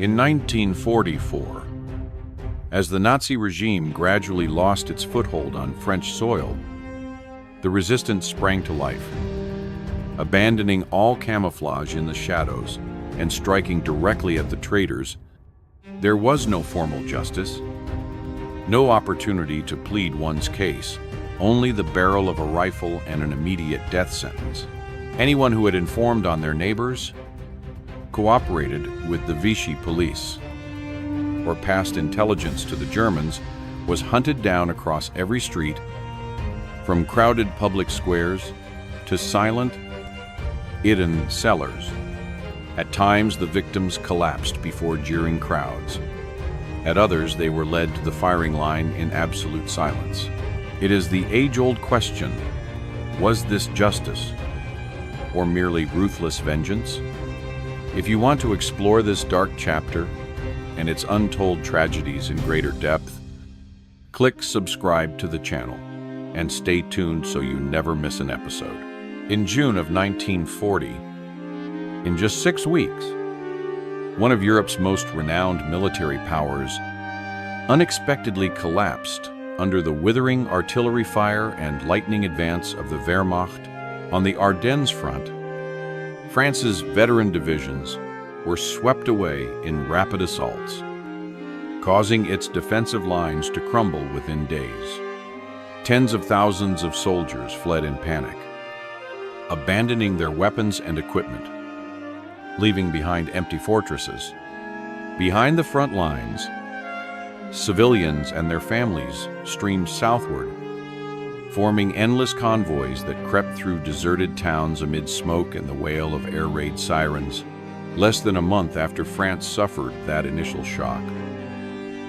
In 1944, as the Nazi regime gradually lost its foothold on French soil, the resistance sprang to life, abandoning all camouflage in the shadows and striking directly at the traitors. There was no formal justice, no opportunity to plead one's case, only the barrel of a rifle and an immediate death sentence. Anyone who had informed on their neighbors, cooperated with the Vichy police, or passed intelligence to the Germans was hunted down across every street, from crowded public squares to silent, hidden cellars. At times, the victims collapsed before jeering crowds. At others, they were led to the firing line in absolute silence. It is the age-old question, was this justice, or merely ruthless vengeance? If you want to explore this dark chapter and its untold tragedies in greater depth, click subscribe to the channel and stay tuned so you never miss an episode. In June of 1940, in just 6 weeks, one of Europe's most renowned military powers unexpectedly collapsed under the withering artillery fire and lightning advance of the Wehrmacht. On the Ardennes front, France's veteran divisions were swept away in rapid assaults, causing its defensive lines to crumble within days. Tens of thousands of soldiers fled in panic, abandoning their weapons and equipment, leaving behind empty fortresses. Behind the front lines, civilians and their families streamed southward, forming endless convoys that crept through deserted towns amid smoke and the wail of air raid sirens, less than a month after France suffered that initial shock.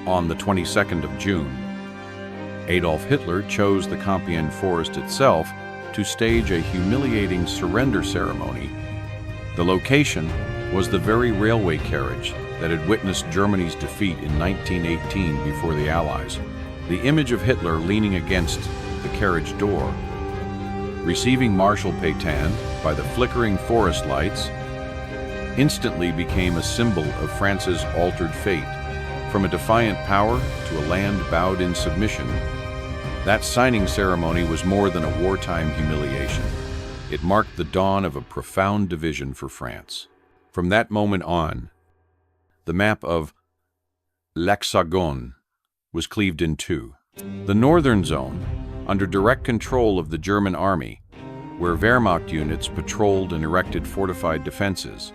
On the 22nd of June, Adolf Hitler chose the Compiègne forest itself to stage a humiliating surrender ceremony. The location was the very railway carriage that had witnessed Germany's defeat in 1918 before the Allies. The image of Hitler leaning against the carriage door, receiving Marshal Pétain by the flickering forest lights, instantly became a symbol of France's altered fate. From a defiant power to a land bowed in submission, that signing ceremony was more than a wartime humiliation. It marked the dawn of a profound division for France. From that moment on, the map of l'Hexagone was cleaved in two. The northern zone, under direct control of the German army, where Wehrmacht units patrolled and erected fortified defenses,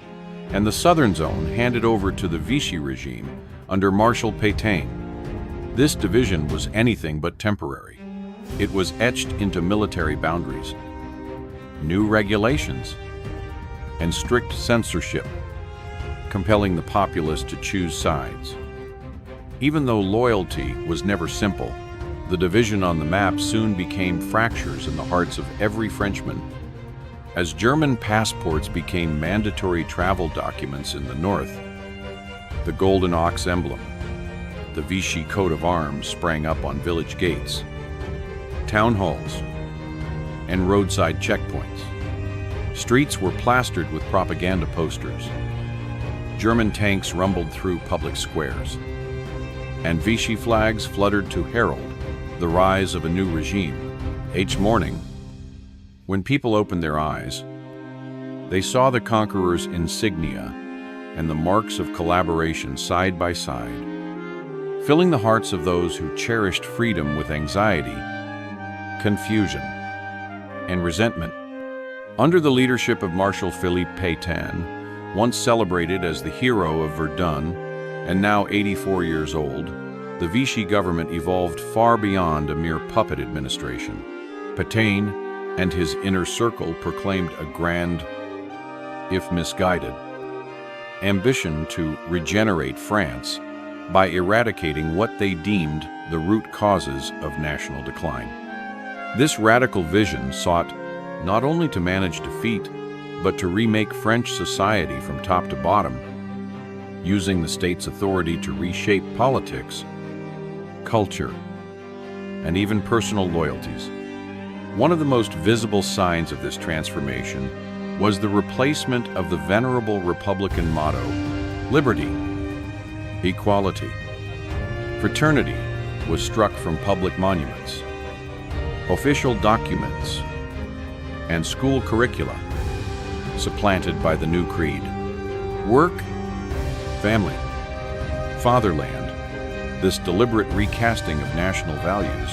and the southern zone handed over to the Vichy regime under Marshal Pétain. This division was anything but temporary. It was etched into military boundaries, new regulations, and strict censorship, compelling the populace to choose sides. Even though loyalty was never simple, the division on the map soon became fractures in the hearts of every Frenchman. As German passports became mandatory travel documents in the north, the golden ox emblem, the Vichy coat of arms, sprang up on village gates, town halls, and roadside checkpoints. Streets were plastered with propaganda posters. German tanks rumbled through public squares, and Vichy flags fluttered to herald the rise of a new regime. Each morning, when people opened their eyes, they saw the conqueror's insignia and the marks of collaboration side by side, filling the hearts of those who cherished freedom with anxiety, confusion, and resentment. Under the leadership of Marshal Philippe Pétain, once celebrated as the hero of Verdun and now 84 years old, the Vichy government evolved far beyond a mere puppet administration. Pétain and his inner circle proclaimed a grand, if misguided, ambition to regenerate France by eradicating what they deemed the root causes of national decline. This radical vision sought not only to manage defeat, but to remake French society from top to bottom, using the state's authority to reshape politics, culture, and even personal loyalties. One of the most visible signs of this transformation was the replacement of the venerable Republican motto, "Liberty," equality. Fraternity was struck from public monuments, official documents, and school curricula, supplanted by the new creed. Work, family, fatherland. This deliberate recasting of national values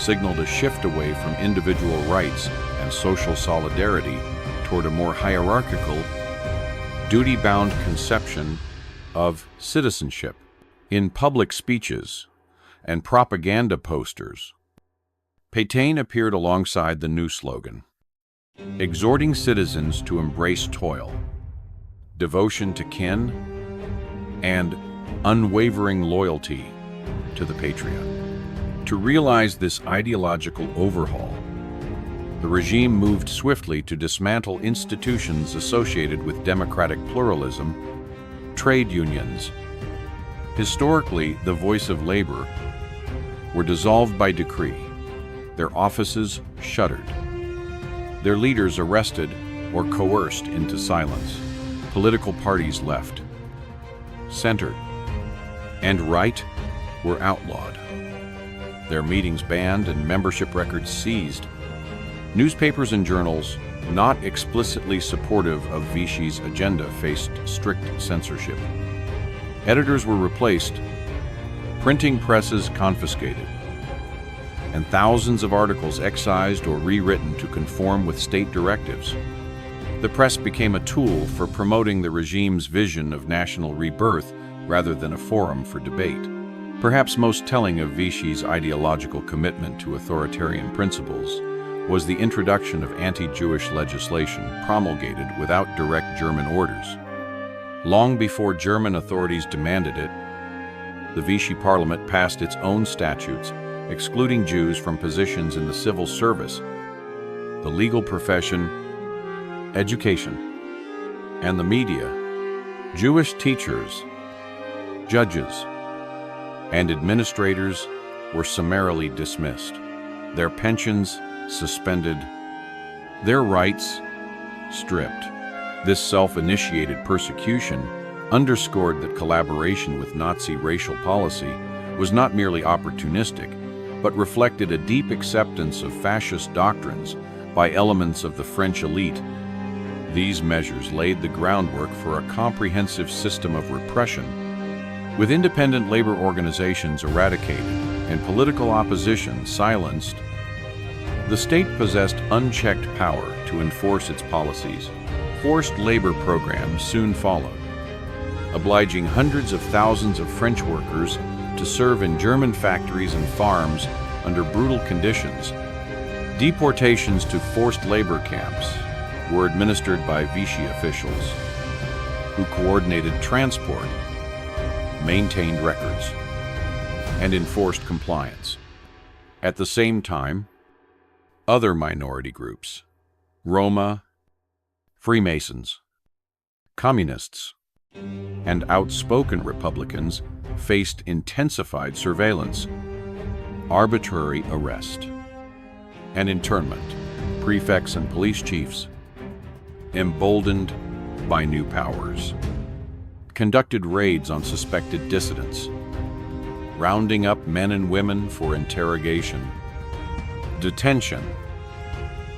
signaled a shift away from individual rights and social solidarity toward a more hierarchical, duty-bound conception of citizenship. In public speeches and propaganda posters, Pétain appeared alongside the new slogan, exhorting citizens to embrace toil, devotion to kin, and unwavering loyalty to the patriot. To realize this ideological overhaul, the regime moved swiftly to dismantle institutions associated with democratic pluralism, trade unions. Historically, the voice of labor were dissolved by decree, their offices shuttered, their leaders arrested or coerced into silence. Political parties left, center, and right were outlawed, their meetings banned and membership records seized. Newspapers and journals not explicitly supportive of Vichy's agenda faced strict censorship. Editors were replaced, printing presses confiscated, and thousands of articles excised or rewritten to conform with state directives. The press became a tool for promoting the regime's vision of national rebirth rather than a forum for debate. Perhaps most telling of Vichy's ideological commitment to authoritarian principles was the introduction of anti-Jewish legislation promulgated without direct German orders. Long before German authorities demanded it, the Vichy parliament passed its own statutes excluding Jews from positions in the civil service, the legal profession, education, and the media. Jewish teachers, judges, and administrators were summarily dismissed, their pensions suspended, their rights stripped. This self-initiated persecution underscored that collaboration with Nazi racial policy was not merely opportunistic, but reflected a deep acceptance of fascist doctrines by elements of the French elite. These measures laid the groundwork for a comprehensive system of repression. With independent labor organizations eradicated and political opposition silenced, the state possessed unchecked power to enforce its policies. Forced labor programs soon followed, obliging hundreds of thousands of French workers to serve in German factories and farms under brutal conditions. Deportations to forced labor camps were administered by Vichy officials, who coordinated transport, maintained records, and enforced compliance. At the same time, other minority groups, Roma, Freemasons, communists, and outspoken Republicans faced intensified surveillance, arbitrary arrest, and internment. Prefects and police chiefs, emboldened by new powers, conducted raids on suspected dissidents, rounding up men and women for interrogation, detention,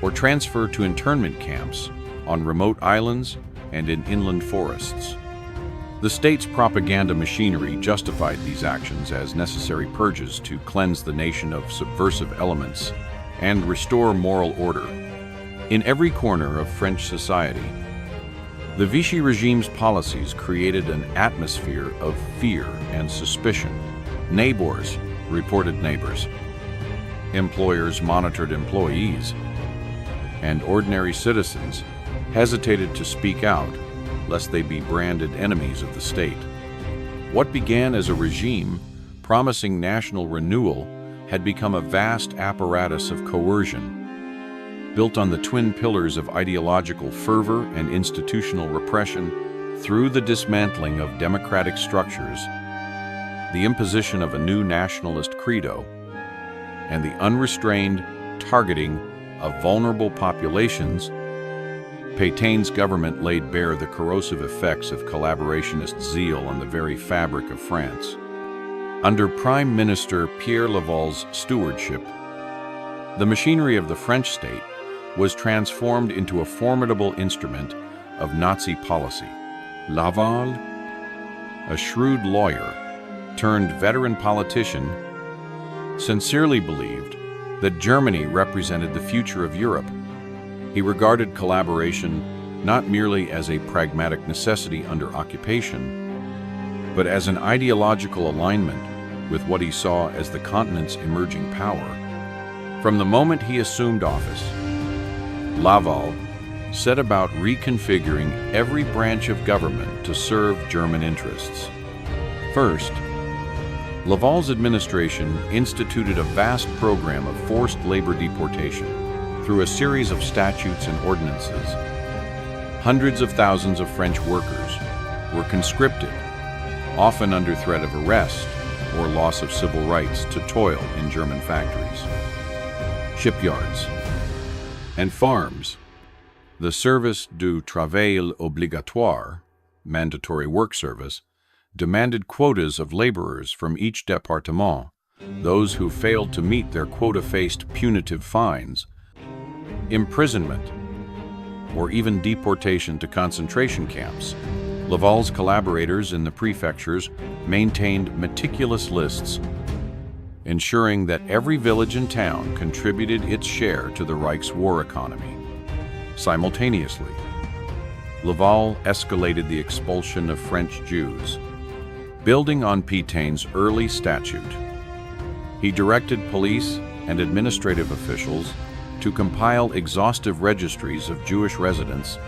or transfer to internment camps on remote islands and in inland forests. The state's propaganda machinery justified these actions as necessary purges to cleanse the nation of subversive elements and restore moral order. In every corner of French society, the Vichy regime's policies created an atmosphere of fear and suspicion. Neighbors reported neighbors, employers monitored employees, and ordinary citizens hesitated to speak out lest they be branded enemies of the state. What began as a regime promising national renewal had become a vast apparatus of coercion, built on the twin pillars of ideological fervor and institutional repression. Through the dismantling of democratic structures, the imposition of a new nationalist credo, and the unrestrained targeting of vulnerable populations, Peytain's government laid bare the corrosive effects of collaborationist zeal on the very fabric of France. Under Prime Minister Pierre Laval's stewardship, the machinery of the French state was transformed into a formidable instrument of Nazi policy. Laval, a shrewd lawyer turned veteran politician, sincerely believed that Germany represented the future of Europe. He regarded collaboration not merely as a pragmatic necessity under occupation, but as an ideological alignment with what he saw as the continent's emerging power. From the moment he assumed office, Laval set about reconfiguring every branch of government to serve German interests. First, Laval's administration instituted a vast program of forced labor deportation through a series of statutes and ordinances. Hundreds of thousands of French workers were conscripted, often under threat of arrest or loss of civil rights, to toil in German factories, shipyards, and farms. The service du travail obligatoire, mandatory work service, demanded quotas of laborers from each département. Those who failed to meet their quota faced punitive fines, imprisonment, or even deportation to concentration camps. Laval's collaborators in the prefectures maintained meticulous lists, ensuring that every village and town contributed its share to the Reich's war economy. Simultaneously, Laval escalated the expulsion of French Jews. Building on Peytain's early statute, he directed police and administrative officials to compile exhaustive registries of Jewish residents.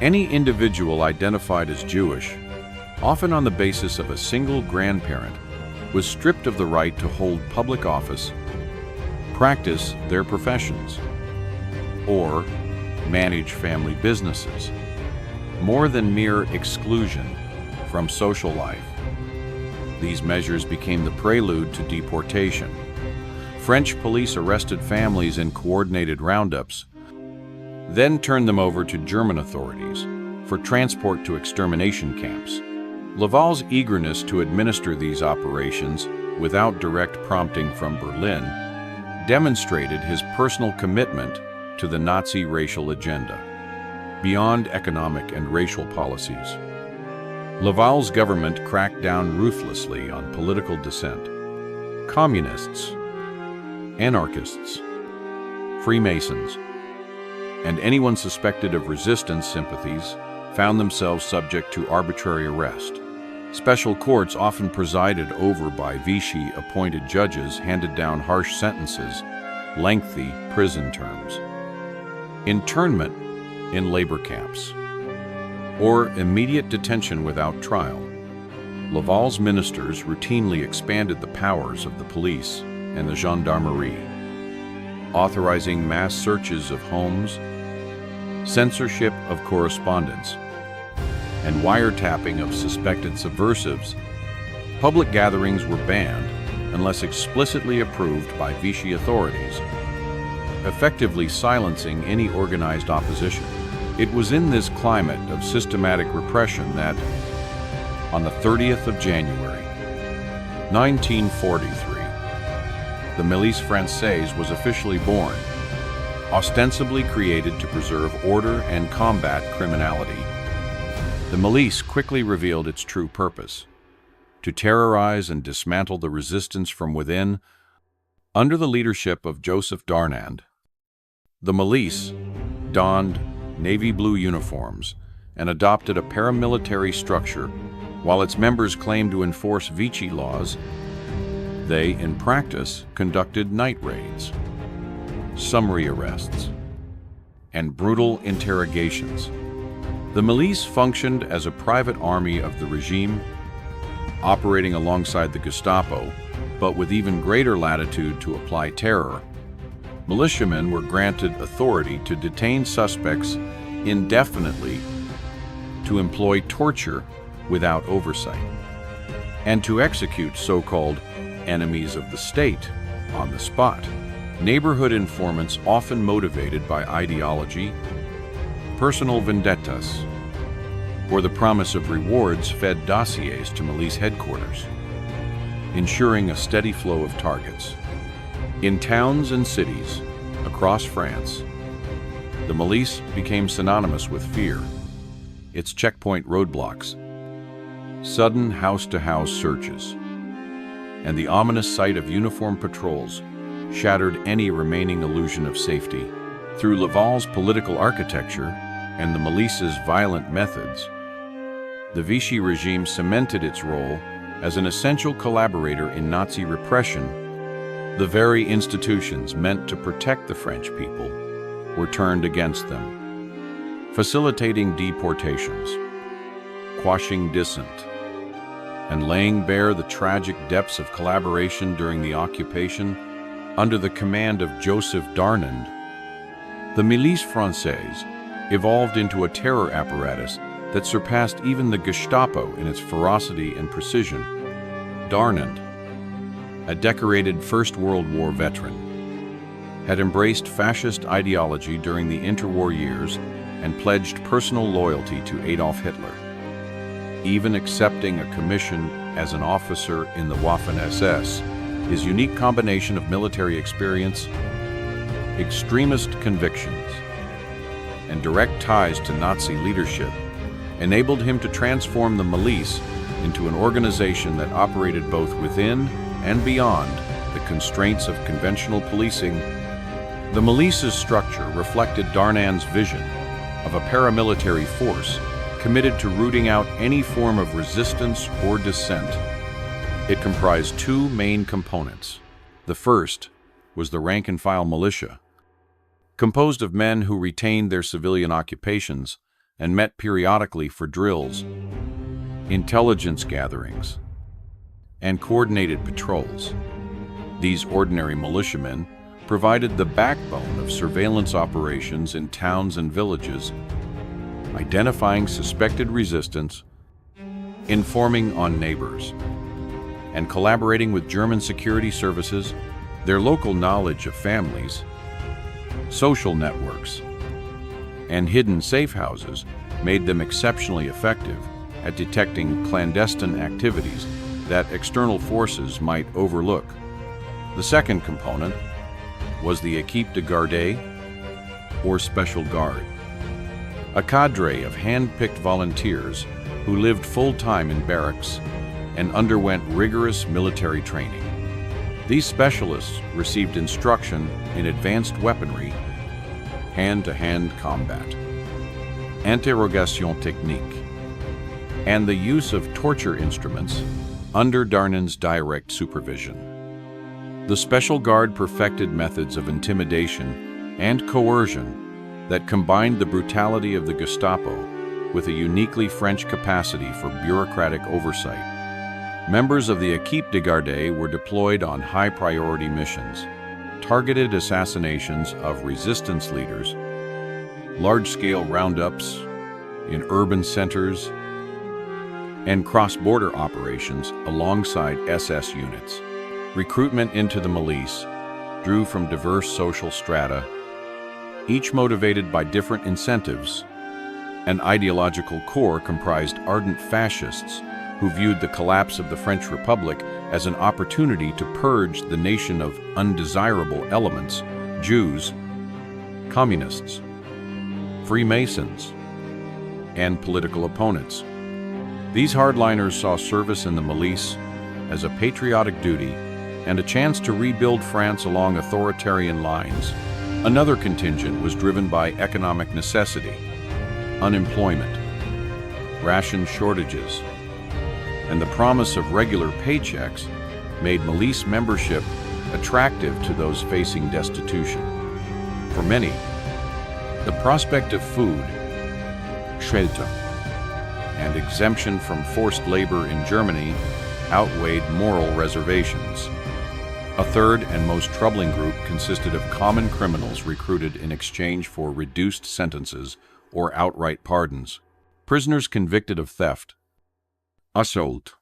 Any individual identified as Jewish, often on the basis of a single grandparent, was stripped of the right to hold public office, practice their professions, or manage family businesses. More than mere exclusion from social life, these measures became the prelude to deportation. French police arrested families in coordinated roundups, then turned them over to German authorities for transport to extermination camps. Laval's eagerness to administer these operations without direct prompting from Berlin demonstrated his personal commitment to the Nazi racial agenda. Beyond economic and racial policies, Laval's government cracked down ruthlessly on political dissent. Communists, anarchists, Freemasons, and anyone suspected of resistance sympathies found themselves subject to arbitrary arrest. Special courts, often presided over by Vichy-appointed judges, handed down harsh sentences, lengthy prison terms, internment in labor camps, or immediate detention without trial. Laval's ministers routinely expanded the powers of the police and the gendarmerie, authorizing mass searches of homes, censorship of correspondence, and wiretapping of suspected subversives. Public gatherings were banned unless explicitly approved by Vichy authorities, effectively silencing any organized opposition. It was in this climate of systematic repression that, on the 30th of January, 1943, the Milice Française was officially born, ostensibly created to preserve order and combat criminality. The milice quickly revealed its true purpose: to terrorize and dismantle the resistance from within. Under the leadership of Joseph Darnand, the milice donned navy blue uniforms and adopted a paramilitary structure. While its members claimed to enforce Vichy laws, they, in practice, conducted night raids, summary arrests, and brutal interrogations. The milice functioned as a private army of the regime, operating alongside the Gestapo, but with even greater latitude to apply terror. Militiamen were granted authority to detain suspects indefinitely, to employ torture without oversight, and to execute so-called enemies of the state on the spot. Neighborhood informants, often motivated by ideology, personal vendettas, or the promise of rewards fed dossiers to milice headquarters, ensuring a steady flow of targets. In towns and cities across France, the milice became synonymous with fear. Its checkpoint roadblocks, sudden house-to-house searches, and the ominous sight of uniformed patrols shattered any remaining illusion of safety. Through Laval's political architecture and the milice's violent methods, the Vichy regime cemented its role as an essential collaborator in Nazi repression. The very institutions meant to protect the French people were turned against them, facilitating deportations, quashing dissent, and laying bare the tragic depths of collaboration during the occupation under the command of Joseph Darnand. The Milice Française evolved into a terror apparatus that surpassed even the Gestapo in its ferocity and precision. Darnand, a decorated First World War veteran, had embraced fascist ideology during the interwar years and pledged personal loyalty to Adolf Hitler, even accepting a commission as an officer in the Waffen-SS. His unique combination of military experience, extremist convictions, and direct ties to Nazi leadership enabled him to transform the milice into an organization that operated both within and beyond the constraints of conventional policing. The milice's structure reflected Darnand's vision of a paramilitary force committed to rooting out any form of resistance or dissent. It comprised two main components. The first was the rank-and-file militia, composed of men who retained their civilian occupations and met periodically for drills, intelligence gatherings, and coordinated patrols. These ordinary militiamen provided the backbone of surveillance operations in towns and villages, identifying suspected resistance, informing on neighbors, and collaborating with German security services. Their local knowledge of families, social networks, and hidden safe houses made them exceptionally effective at detecting clandestine activities that external forces might overlook. The second component was the équipe de garde, or special guard, a cadre of hand-picked volunteers who lived full-time in barracks and underwent rigorous military training. These specialists received instruction in advanced weaponry, hand-to-hand combat, interrogations techniques, and the use of torture instruments under Darnand's direct supervision. The Special Guard perfected methods of intimidation and coercion that combined the brutality of the Gestapo with a uniquely French capacity for bureaucratic oversight. Members of the équipe de garde were deployed on high-priority missions, targeted assassinations of resistance leaders, large-scale roundups in urban centers, and cross-border operations alongside SS units. Recruitment into the milice drew from diverse social strata, each motivated by different incentives. An ideological core comprised ardent fascists who viewed the collapse of the French Republic as an opportunity to purge the nation of undesirable elements: Jews, communists, Freemasons, and political opponents. These hardliners saw service in the milice as a patriotic duty and a chance to rebuild France along authoritarian lines. Another contingent was driven by economic necessity, unemployment, ration shortages, and the promise of regular paychecks made milice membership attractive to those facing destitution. For many, the prospect of food, shelter, and exemption from forced labor in Germany outweighed moral reservations. A third and most troubling group consisted of common criminals recruited in exchange for reduced sentences or outright pardons. Prisoners convicted of theft, assault,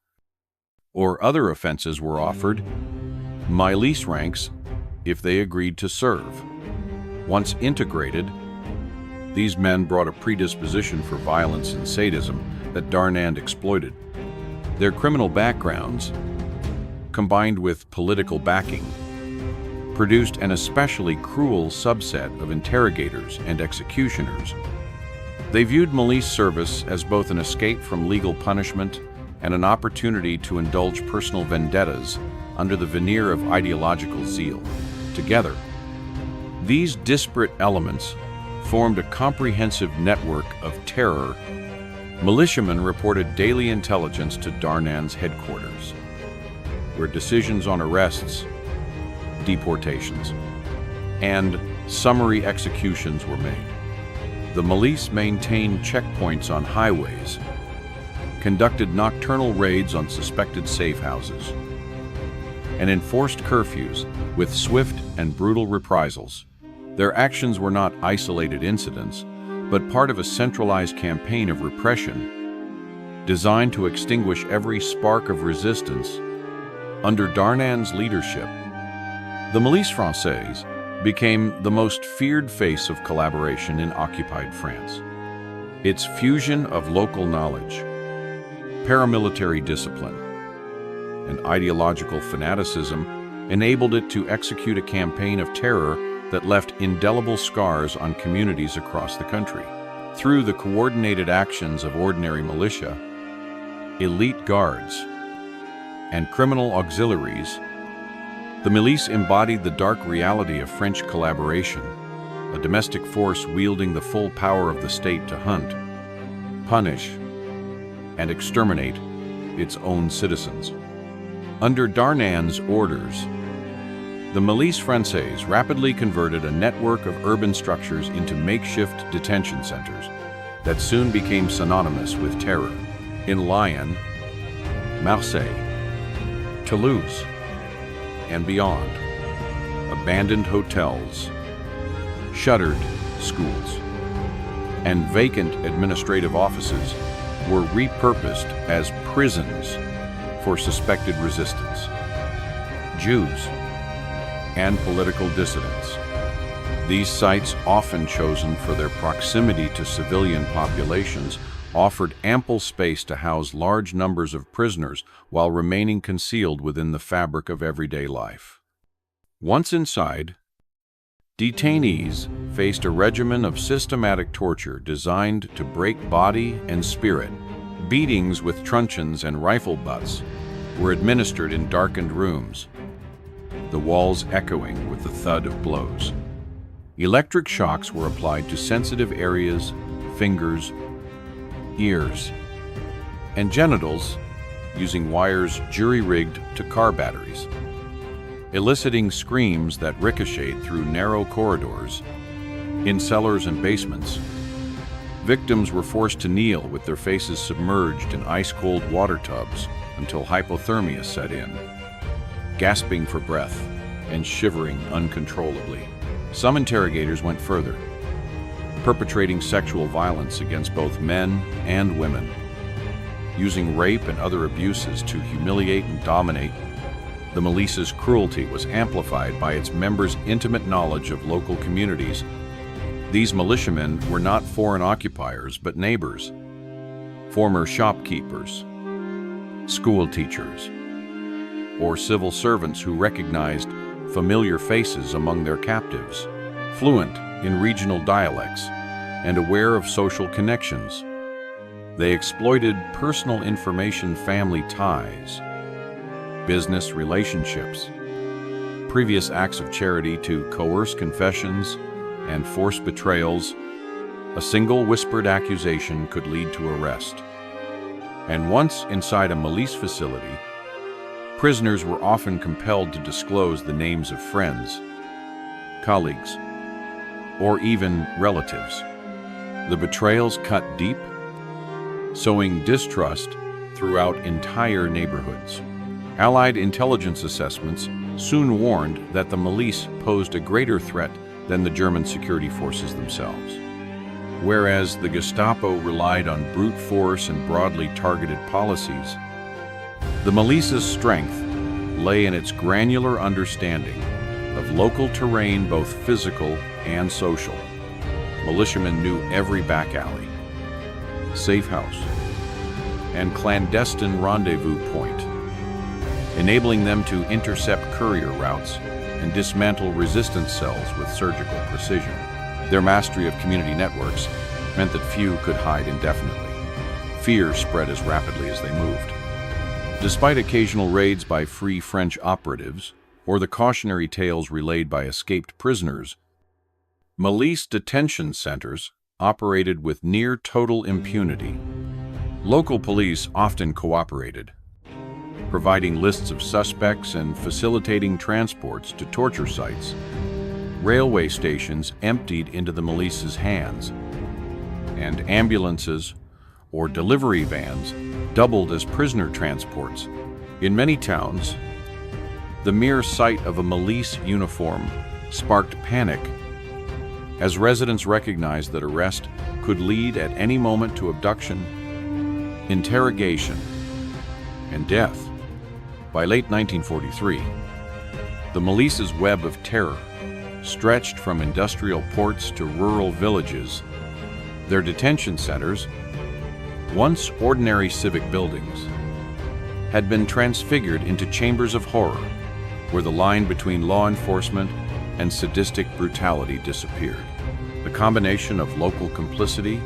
or other offenses were offered milice ranks if they agreed to serve. Once integrated, These men brought a predisposition for violence and sadism that Darnand exploited. Their criminal backgrounds, combined with political backing, produced an especially cruel subset of interrogators and executioners. They viewed milice service as both an escape from legal punishment and an opportunity to indulge personal vendettas under the veneer of ideological zeal. Together, these disparate elements formed a comprehensive network of terror. Militiamen reported daily intelligence to Darnand's headquarters, where decisions on arrests, deportations, and summary executions were made. The milice maintained checkpoints on highways, conducted nocturnal raids on suspected safe houses, and enforced curfews with swift and brutal reprisals. Their actions were not isolated incidents, but part of a centralized campaign of repression designed to extinguish every spark of resistance. Under Darnand's leadership, the Milice Française became the most feared face of collaboration in occupied France. Its fusion of local knowledge, paramilitary discipline, and ideological fanaticism enabled it to execute a campaign of terror that left indelible scars on communities across the country. Through the coordinated actions of ordinary militia, elite guards, and criminal auxiliaries, the milice embodied the dark reality of French collaboration, a domestic force wielding the full power of the state to hunt, punish, and exterminate its own citizens. Under Darnand's orders, the Milice Française rapidly converted a network of urban structures into makeshift detention centers that soon became synonymous with terror. In Lyon, Marseille, Toulouse, and beyond, abandoned hotels, shuttered schools, and vacant administrative offices were repurposed as prisons for suspected resistance, Jews, and political dissidents. These sites, often chosen for their proximity to civilian populations, offered ample space to house large numbers of prisoners while remaining concealed within the fabric of everyday life. Once inside, detainees faced a regimen of systematic torture designed to break body and spirit. Beatings with truncheons and rifle butts were administered in darkened rooms, the walls echoing with the thud of blows. Electric shocks were applied to sensitive areas, fingers, ears, and genitals using wires jury-rigged to car batteries, eliciting screams that ricocheted through narrow corridors. In cellars and basements, victims were forced to kneel with their faces submerged in ice-cold water tubs until hypothermia set in, gasping for breath and shivering uncontrollably. Some interrogators went further, perpetrating sexual violence against both men and women, using rape and other abuses to humiliate and dominate. The milice's cruelty was amplified by its members' intimate knowledge of local communities. These militiamen were not foreign occupiers, but neighbors, former shopkeepers, school teachers, or civil servants who recognized familiar faces among their captives. Fluent in regional dialects and aware of social connections, they exploited personal information, family ties, business relationships, previous acts of charity to coerce confessions and force betrayals. A single whispered accusation could lead to arrest. And once inside a milice facility, prisoners were often compelled to disclose the names of friends, colleagues, or even relatives. The betrayals cut deep, sowing distrust throughout entire neighborhoods. Allied intelligence assessments soon warned that the milice posed a greater threat than the German security forces themselves. Whereas the Gestapo relied on brute force and broadly targeted policies, the milice's strength lay in its granular understanding of local terrain, both physical and social. militiamen knew every back alley, safe house, and clandestine rendezvous point, enabling them to intercept courier routes and dismantle resistance cells with surgical precision. Their mastery of community networks meant that few could hide indefinitely. Fear spread as rapidly as they moved. Despite occasional raids by free French operatives, or the cautionary tales relayed by escaped prisoners, Milice detention centers operated with near total impunity. Local police often cooperated, providing lists of suspects and facilitating transports to torture sites. Railway stations emptied into the milice's hands, and ambulances or delivery vans doubled as prisoner transports. In many towns, the mere sight of a milice uniform sparked panic, as residents recognized that arrest could lead at any moment to abduction, interrogation, and death. By late 1943, the milice's web of terror stretched from industrial ports to rural villages. Their detention centers, once ordinary civic buildings, had been transfigured into chambers of horror, where the line between law enforcement and sadistic brutality disappeared. The combination of local complicity,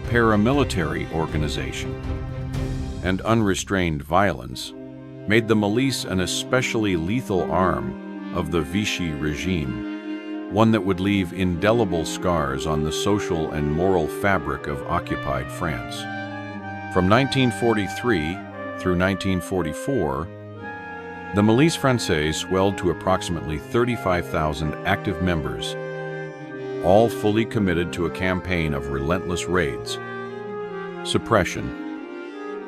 paramilitary organization, and unrestrained violence made the milice an especially lethal arm of the Vichy regime, one that would leave indelible scars on the social and moral fabric of occupied France. From 1943 through 1944, the Milice Française swelled to approximately 35,000 active members, all fully committed to a campaign of relentless raids, suppression,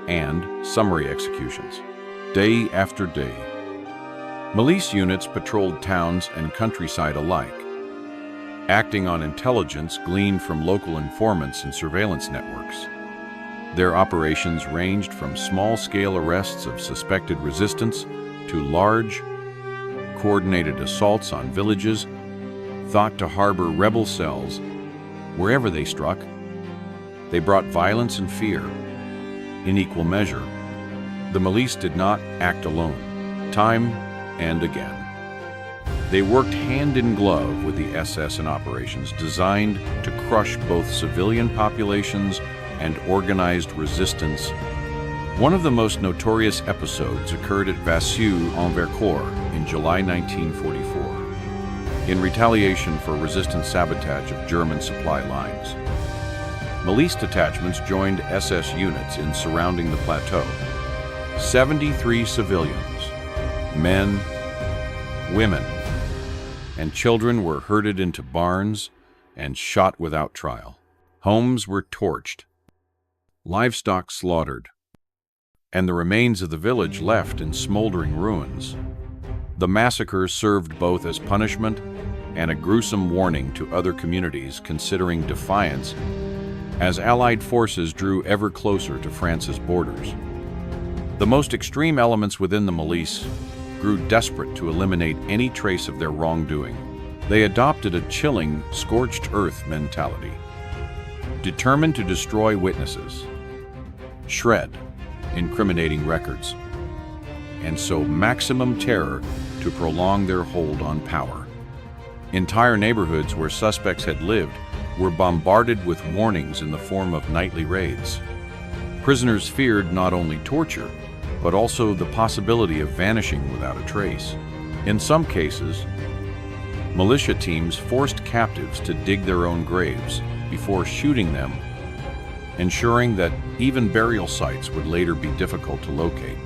and summary executions. Day after day, milice units patrolled towns and countryside alike, acting on intelligence gleaned from local informants and surveillance networks. Their operations ranged from small-scale arrests of suspected resistance to large, coordinated assaults on villages thought to harbor rebel cells. Wherever they struck, they brought violence and fear in equal measure. The milice did not act alone, time and again. They worked hand in glove with the SS in operations designed to crush both civilian populations and organized resistance. One of the most notorious episodes occurred at Vassaux-en-Vercors in July 1944, in retaliation for resistance sabotage of German supply lines. Milice detachments joined SS units in surrounding the plateau. 73 civilians, men, women, and children were herded into barns and shot without trial. Homes were torched, livestock slaughtered, and the remains of the village left in smoldering ruins. The massacre served both as punishment and a gruesome warning to other communities considering defiance as Allied forces drew ever closer to France's borders. The most extreme elements within the milice grew desperate to eliminate any trace of their wrongdoing. They adopted a chilling, scorched earth mentality, determined to destroy witnesses, shred incriminating records, and sow maximum terror to prolong their hold on power. Entire neighborhoods where suspects had lived were bombarded with warnings in the form of nightly raids. Prisoners feared not only torture, but also the possibility of vanishing without a trace. In some cases, militia teams forced captives to dig their own graves before shooting them, ensuring that even burial sites would later be difficult to locate.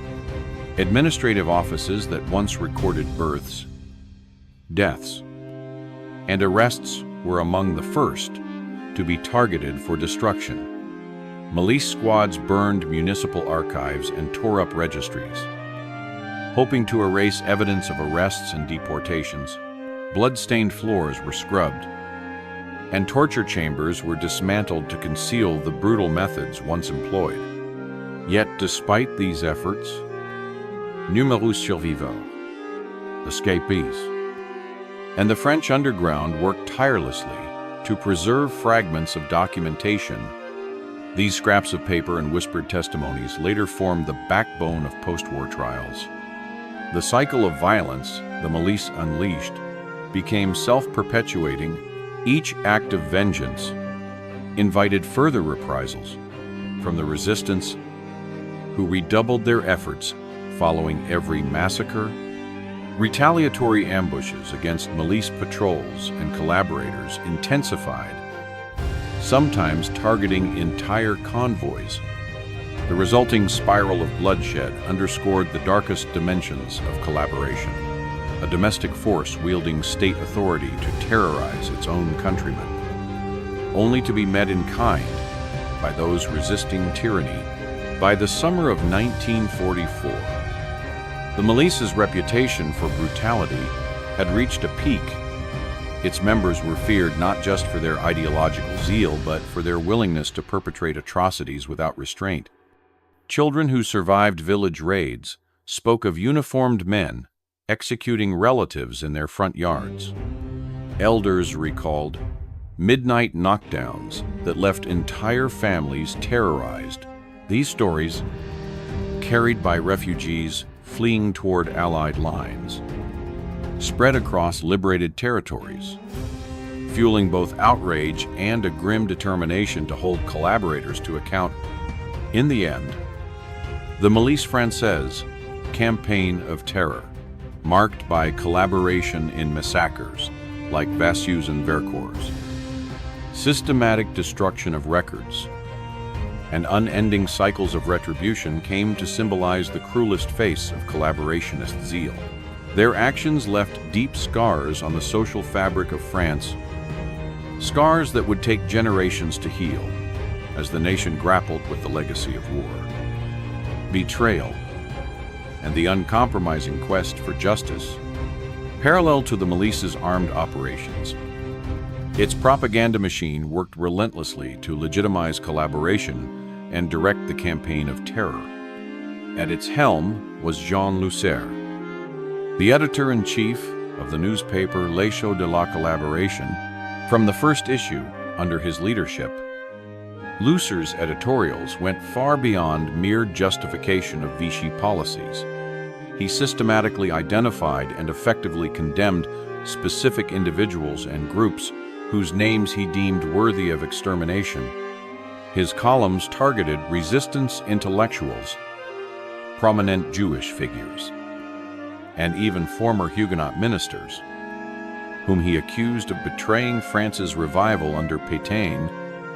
Administrative offices that once recorded births, deaths, and arrests were among the first to be targeted for destruction. Milice squads burned municipal archives and tore up registries, hoping to erase evidence of arrests and deportations. Blood-stained floors were scrubbed, and torture chambers were dismantled to conceal the brutal methods once employed. Yet, despite these efforts, numerous survivants, escapees, and the French underground worked tirelessly to preserve fragments of documentation. These scraps of paper and whispered testimonies later formed the backbone of post-war trials. The cycle of violence the milice unleashed became self-perpetuating. Each act of vengeance invited further reprisals from the resistance, who redoubled their efforts following every massacre. Retaliatory ambushes against milice patrols and collaborators intensified, sometimes targeting entire convoys. The resulting spiral of bloodshed underscored the darkest dimensions of collaboration, a domestic force wielding state authority to terrorize its own countrymen, only to be met in kind by those resisting tyranny. By the summer of 1944, the milice's reputation for brutality had reached a peak. Its members were feared not just for their ideological zeal, but for their willingness to perpetrate atrocities without restraint. Children who survived village raids spoke of uniformed men executing relatives in their front yards. Elders recalled midnight knockdowns that left entire families terrorized. These stories, carried by refugees fleeing toward Allied lines, spread across liberated territories, fueling both outrage and a grim determination to hold collaborators to account. In the end, the Milice Française campaign of terror, marked by collaboration in massacres like Vassieux and Vercors, systematic destruction of records, and unending cycles of retribution, came to symbolize the cruelest face of collaborationist zeal. Their actions left deep scars on the social fabric of France, scars that would take generations to heal as the nation grappled with the legacy of war. Betrayal and the uncompromising quest for justice, parallel to the milice's armed operations. Its propaganda machine worked relentlessly to legitimize collaboration and direct the campaign of terror. At its helm was Jean Lusser, the editor-in-chief of the newspaper L'Echo de la Collaboration. From the first issue, under his leadership, Lusser's editorials went far beyond mere justification of Vichy policies. He systematically identified and effectively condemned specific individuals and groups whose names he deemed worthy of extermination. His columns targeted resistance intellectuals, prominent Jewish figures, and even former Huguenot ministers, whom he accused of betraying France's revival under Pétain.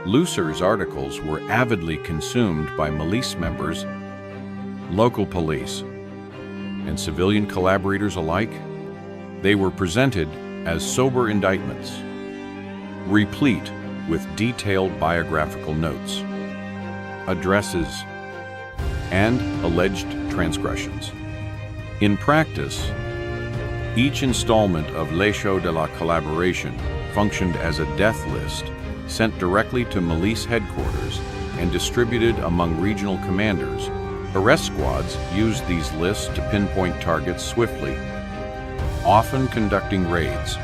Lusser's articles were avidly consumed by milice members, local police, and civilian collaborators alike. They were presented as sober indictments, replete with detailed biographical notes, addresses, and alleged transgressions. In practice, each installment of L'Echo de la Collaboration functioned as a death list sent directly to milice headquarters and distributed among regional commanders. Arrest squads used these lists to pinpoint targets swiftly, often conducting raids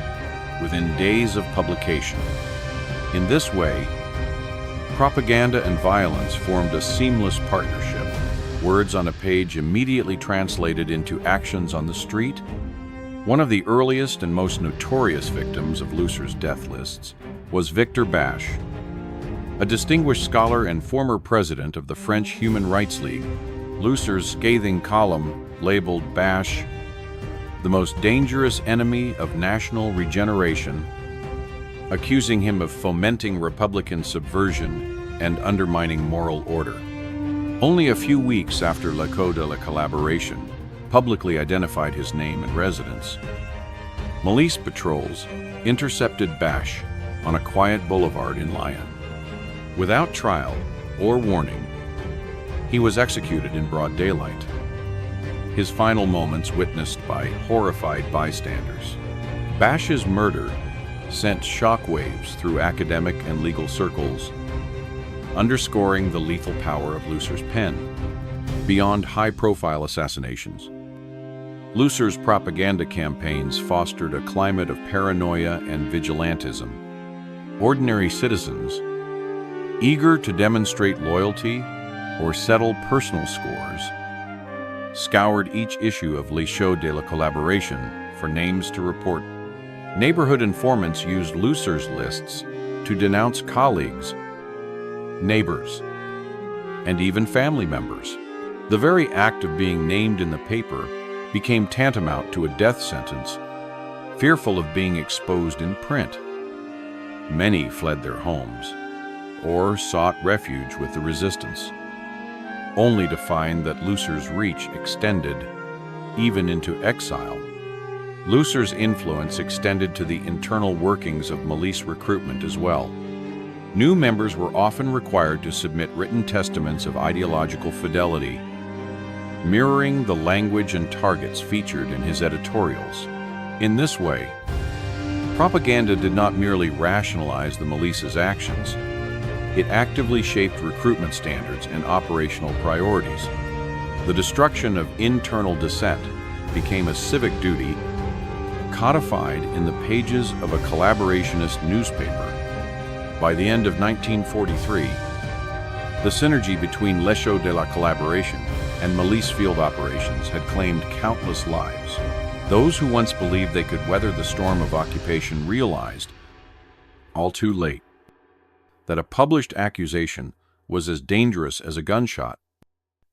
within days of publication. In this way, propaganda and violence formed a seamless partnership. Words on a page immediately translated into actions on the street. One of the earliest and most notorious victims of Lusser's death lists was Victor Bache, a distinguished scholar and former president of the French Human Rights League. Lusser's scathing column labeled Bache the most dangerous enemy of national regeneration, accusing him of fomenting Republican subversion and undermining moral order. Only a few weeks after L'Echo de la Collaboration publicly identified his name and residence, milice patrols intercepted Bache on a quiet boulevard in Lyon. Without trial or warning, he was executed in broad daylight, his final moments witnessed by horrified bystanders. Bache's murder sent shockwaves through academic and legal circles, underscoring the lethal power of Lusser's pen. Beyond high-profile assassinations, Lusser's propaganda campaigns fostered a climate of paranoia and vigilantism. Ordinary citizens, eager to demonstrate loyalty or settle personal scores, scoured each issue of Le Show de la Collaboration for names to report. Neighborhood informants used losers lists to denounce colleagues, neighbors, and even family members. The very act of being named in the paper became tantamount to a death sentence, fearful of being exposed in print. Many fled their homes or sought refuge with the resistance, only to find that Lucer's reach extended even into exile. Lucer's influence extended to the internal workings of milice recruitment as well. New members were often required to submit written testaments of ideological fidelity, mirroring the language and targets featured in his editorials. In this way, propaganda did not merely rationalize the milice's actions, it actively shaped recruitment standards and operational priorities. The destruction of internal dissent became a civic duty codified in the pages of a collaborationist newspaper. By the end of 1943, the synergy between Le Show de la Collaboration and milice field operations had claimed countless lives. Those who once believed they could weather the storm of occupation realized, all too late, that a published accusation was as dangerous as a gunshot.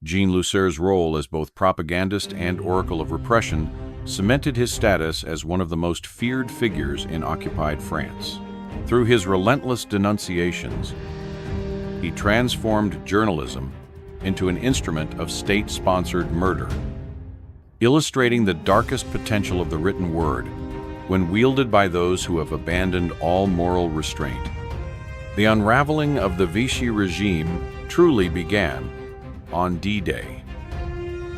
Jean Lucer's role as both propagandist and oracle of repression cemented his status as one of the most feared figures in occupied France. Through his relentless denunciations, he transformed journalism into an instrument of state-sponsored murder, illustrating the darkest potential of the written word when wielded by those who have abandoned all moral restraint. The unraveling of the Vichy regime truly began on D-Day,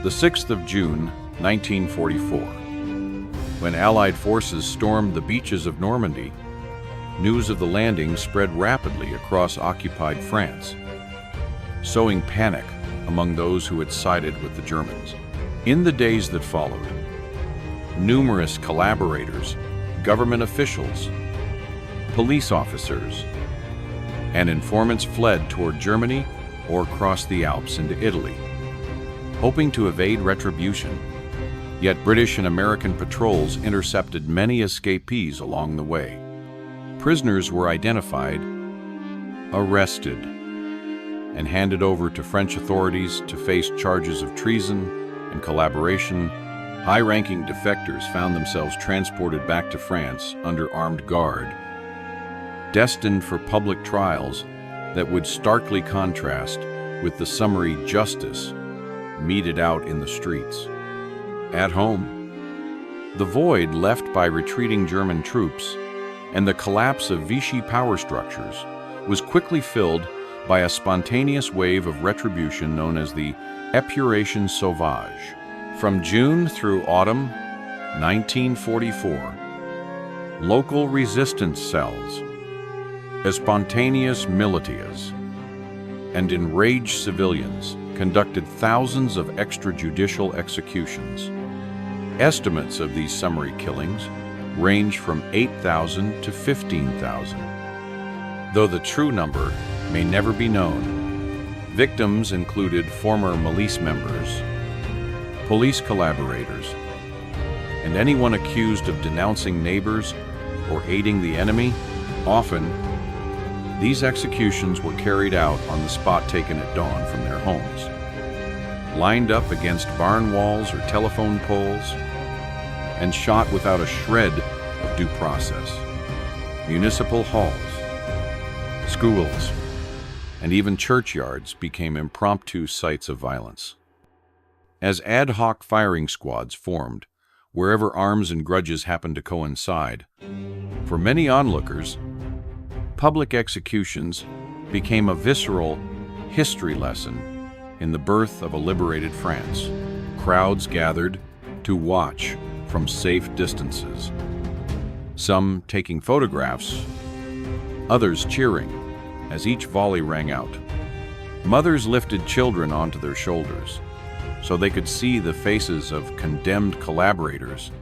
the 6th of June, 1944. When Allied forces stormed the beaches of Normandy, news of the landing spread rapidly across occupied France, sowing panic among those who had sided with the Germans. In the days that followed, numerous collaborators, government officials, police officers, and informants fled toward Germany or crossed the Alps into Italy, hoping to evade retribution. Yet British and American patrols intercepted many escapees along the way. Prisoners were identified, arrested, and handed over to French authorities to face charges of treason and collaboration. High-ranking defectors found themselves transported back to France under armed guard, destined for public trials that would starkly contrast with the summary justice meted out in the streets. At home, the void left by retreating German troops and the collapse of Vichy power structures was quickly filled by a spontaneous wave of retribution known as the épuration sauvage. From June through autumn 1944, local resistance cells, spontaneous militias, and enraged civilians conducted thousands of extrajudicial executions. Estimates of these summary killings range from 8,000 to 15,000. Though the true number may never be known, victims included former milice members, police collaborators, and anyone accused of denouncing neighbors or aiding the enemy. Often, these executions were carried out on the spot taken at dawn from their homes, lined up against barn walls or telephone poles, and shot without a shred of due process. Municipal halls, schools, and even churchyards became impromptu sites of violence. As ad hoc firing squads formed, wherever arms and grudges happened to coincide, for many onlookers, public executions became a visceral history lesson in the birth of a liberated France. Crowds gathered to watch from safe distances, some taking photographs, others cheering as each volley rang out. Mothers lifted children onto their shoulders so they could see the faces of condemned collaborators,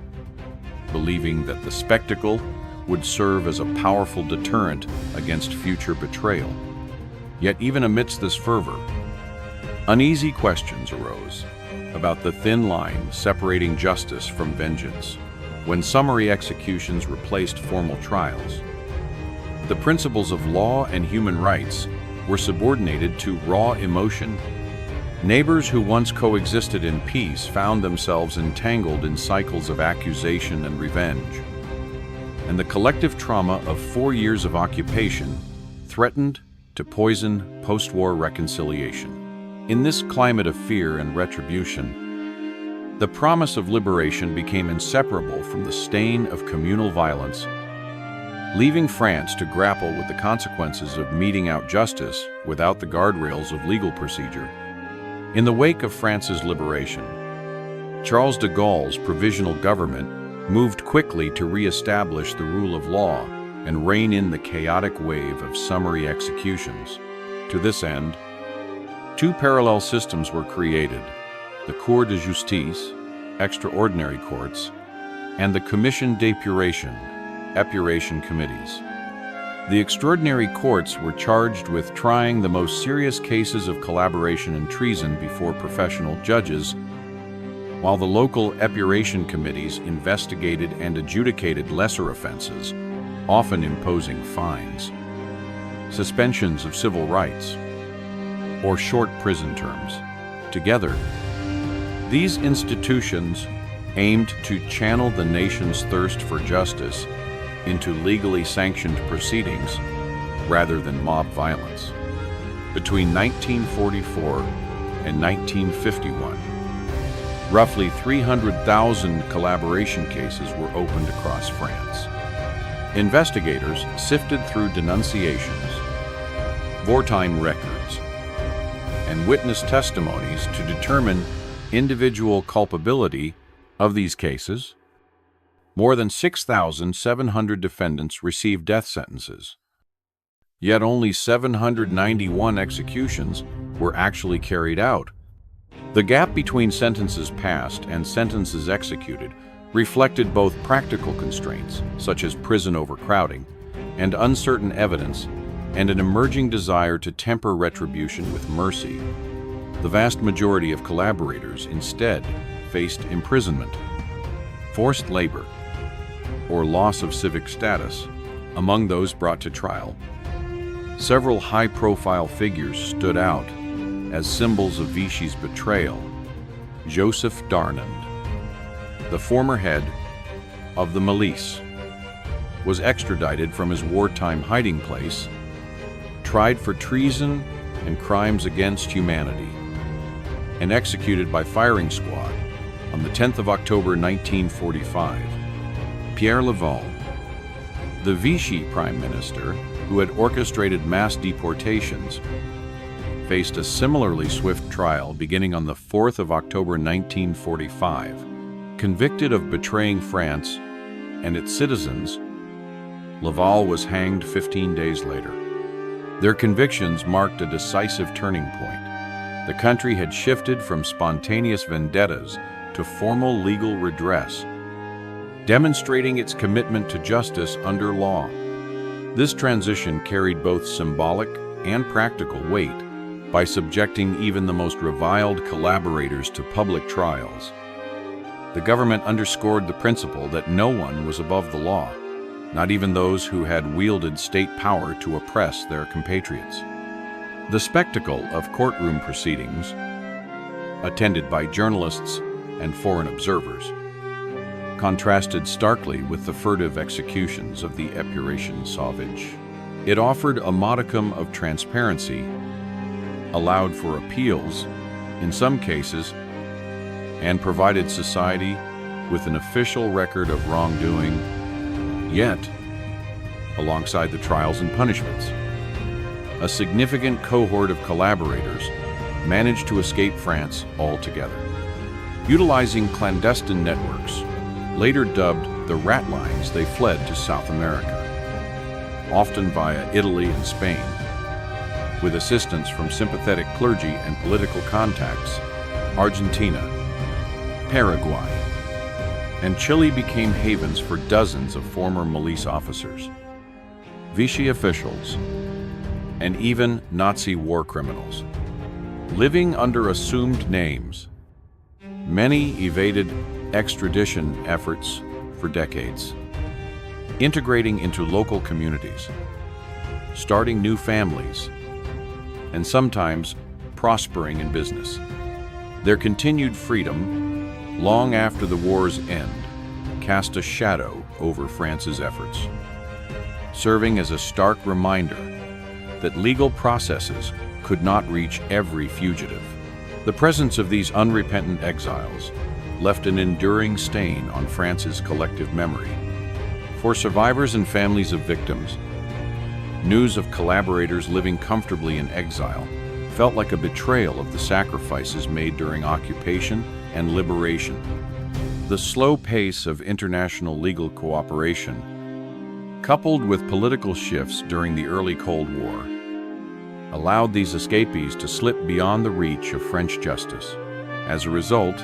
believing that the spectacle would serve as a powerful deterrent against future betrayal. Yet even amidst this fervor, uneasy questions arose about the thin line separating justice from vengeance. When summary executions replaced formal trials, the principles of law and human rights were subordinated to raw emotion. Neighbors who once coexisted in peace found themselves entangled in cycles of accusation and revenge. And the collective trauma of 4 years of occupation threatened to poison post-war reconciliation. In this climate of fear and retribution, the promise of liberation became inseparable from the stain of communal violence, leaving France to grapple with the consequences of meting out justice without the guardrails of legal procedure. In the wake of France's liberation, Charles de Gaulle's provisional government moved quickly to re-establish the rule of law and rein in the chaotic wave of summary executions. To this end, 2 parallel systems were created: the Cour de Justice, extraordinary courts, and the Commission d'épuration, epuration committees. The extraordinary courts were charged with trying the most serious cases of collaboration and treason before professional judges, while the local epuration committees investigated and adjudicated lesser offenses, often imposing fines, suspensions of civil rights, or short prison terms. Together, these institutions aimed to channel the nation's thirst for justice into legally sanctioned proceedings rather than mob violence. Between 1944 and 1951, roughly 300,000 collaboration cases were opened across France. Investigators sifted through denunciations, wartime records, and witness testimonies to determine individual culpability of these cases. More than 6,700 defendants received death sentences. Yet only 791 executions were actually carried out. The gap between sentences passed and sentences executed reflected both practical constraints, such as prison overcrowding, and uncertain evidence, and an emerging desire to temper retribution with mercy. The vast majority of collaborators instead faced imprisonment, forced labor, or loss of civic status. Among those brought to trial, several high-profile figures stood out as symbols of Vichy's betrayal. Joseph Darnand, the former head of the milice, was extradited from his wartime hiding place, tried for treason and crimes against humanity, and executed by firing squad on the 10th of October 1945. Pierre Laval, the Vichy prime minister who had orchestrated mass deportations, faced a similarly swift trial beginning on the 4th of October 1945. Convicted of betraying France and its citizens, Laval was hanged 15 days later. Their convictions marked a decisive turning point. The country had shifted from spontaneous vendettas to formal legal redress, demonstrating its commitment to justice under law. This transition carried both symbolic and practical weight by subjecting even the most reviled collaborators to public trials. The government underscored the principle that no one was above the law, not even those who had wielded state power to oppress their compatriots. The spectacle of courtroom proceedings, attended by journalists and foreign observers, contrasted starkly with the furtive executions of the epuration sauvage. It offered a modicum of transparency, allowed for appeals in some cases, and provided society with an official record of wrongdoing. Yet, alongside the trials and punishments, a significant cohort of collaborators managed to escape France altogether. Utilizing clandestine networks, later dubbed the rat lines, they fled to South America, often via Italy and Spain. With assistance from sympathetic clergy and political contacts, Argentina, Paraguay, and Chile became havens for dozens of former milice officers, Vichy officials, and even Nazi war criminals. Living under assumed names, many evaded extradition efforts for decades, integrating into local communities, starting new families, and sometimes prospering in business. Their continued freedom, long after the war's end, cast a shadow over France's efforts, serving as a stark reminder that legal processes could not reach every fugitive. The presence of these unrepentant exiles left an enduring stain on France's collective memory. For survivors and families of victims, news of collaborators living comfortably in exile felt like a betrayal of the sacrifices made during occupation and liberation. The slow pace of international legal cooperation, coupled with political shifts during the early Cold War, allowed these escapees to slip beyond the reach of French justice. As a result,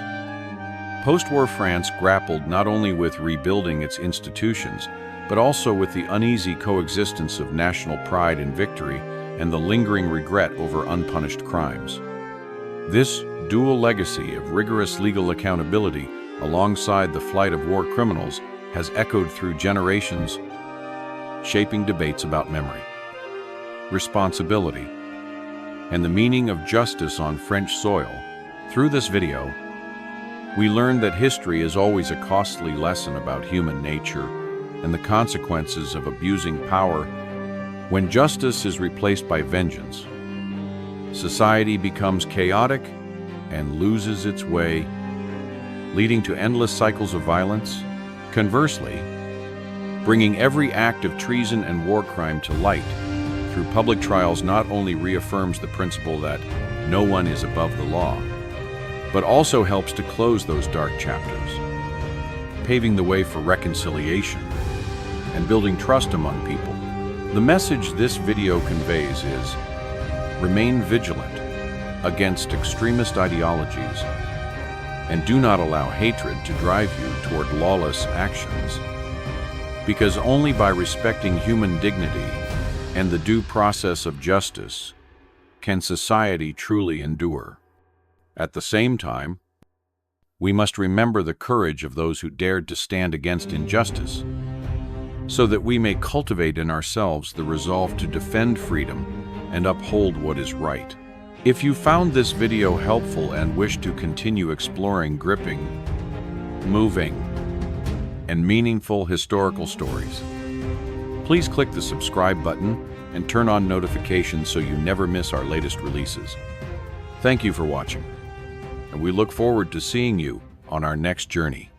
post-war France grappled not only with rebuilding its institutions, but also with the uneasy coexistence of national pride in victory and the lingering regret over unpunished crimes. This dual legacy of rigorous legal accountability alongside the flight of war criminals has echoed through generations, shaping debates about memory, responsibility, and the meaning of justice on French soil. Through this video, we learned that history is always a costly lesson about human nature and the consequences of abusing power. When justice is replaced by vengeance, society becomes chaotic and loses its way, leading to endless cycles of violence. Conversely, bringing every act of treason and war crime to light through public trials not only reaffirms the principle that no one is above the law, but also helps to close those dark chapters, paving the way for reconciliation and building trust among people. The message this video conveys is: remain vigilant against extremist ideologies and do not allow hatred to drive you toward lawless actions, because only by respecting human dignity and the due process of justice can society truly endure. At the same time, we must remember the courage of those who dared to stand against injustice, so that we may cultivate in ourselves the resolve to defend freedom and uphold what is right. If you found this video helpful and wish to continue exploring gripping, moving, and meaningful historical stories, please click the subscribe button and turn on notifications so you never miss our latest releases. Thank you for watching, and we look forward to seeing you on our next journey.